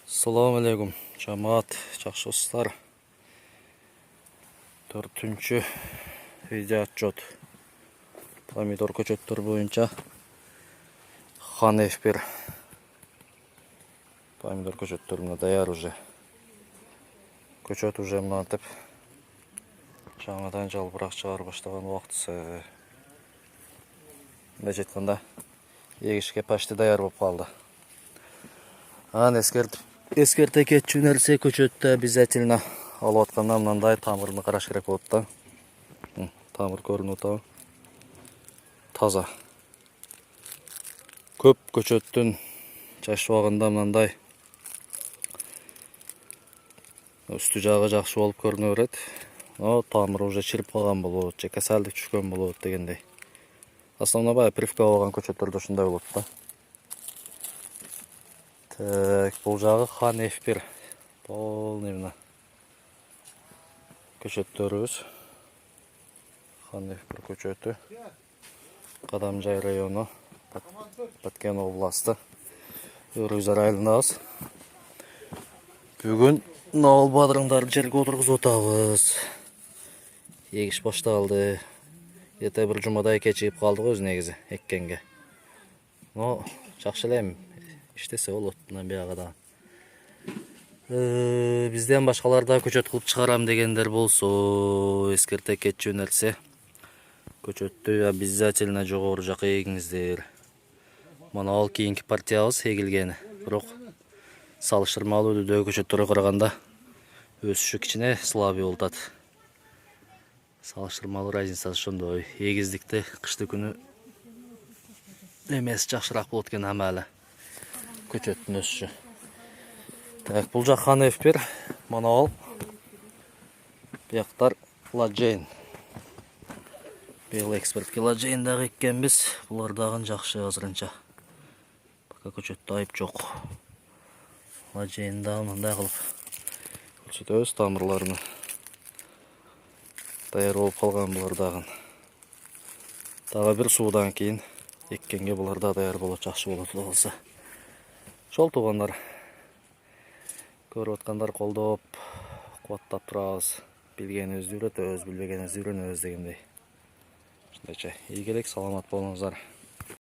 Assalamu alaikum, cemaat, жақсы dostlar. 4-cü video atjot. Pomidor köçötleri boyunca Xan F1 pomidor köçötlerine dayar уже. Köçöt уже mınantip жаңадан жалбырақ шығар баштаған уақытысы. Мындай жетканда егішке почти даяр болып қалды. Ескерте кетчү нерсе көчөттө обязательно алып атканда мындай тамырын караш керек болот да. Тамыр көрүнүп атабы. Таза. Көп көчөттүн жаш убагында мындай үстү жагы жакшы болуп көрүнө берет. Тамыры уже чирип калган болот, же касалдык түшкөн болот дегендей. Основно баягы привка болгон көчөттөрдө ушундай болот да. Так, бұл жағы Xan F1 полный көчөттөрүбүз. Xan F1 көчөтү. Кадамжай району, Баткен областы. Өрүзөр айылындабыз. Бүгүн Нал бадырыңдарды жерге отургузуп атабыз. Егиш башталды. Эте бир жумадай кечигип калдык өзү негизи эккенге. Жакшы элем. İştese болот мындан биягыда. Бизден башкаларда көчөт кылып чыгарам дегендер болсо, эскерте кетчү нерсе. Көчөттү обязательно жогору жака эгиңиздер. Мына ал кийинки партиябыз эгилгени. Бирок салыштырмалуу үлүдөгү көчөттөргө караганда өсүшү кичине слабый болуп атат. Салыштырмалуу разницасы ошондой. Эгиздикте кышты күнү эмес жакшыраак болот экен амалы. Көчөттүн өсүшү. Так, бул жак Xan F1, мына ал. Бияктар Ладжейн. Бел экспертке Ладжейн дагы эккенбиз. Булар дагы жакшы азырынча. Пока көчөттө айып жок. Ладжейн дагы мындай кылып көрсөтөбүз тамырларыны. Даяр болуп калган булар дагы. Дагы бир суудан кийин эккенге булар да даяр болот, жакшы болот болсо. Шол тугандар, көрүп аткандар колдоп, кубаттап турабыз. Билгенибизди үйрөтөбүз, билбегенибизди үйрөнөбүз дегендей. Ушундайча. Ийгилик, саламат болуңуздар.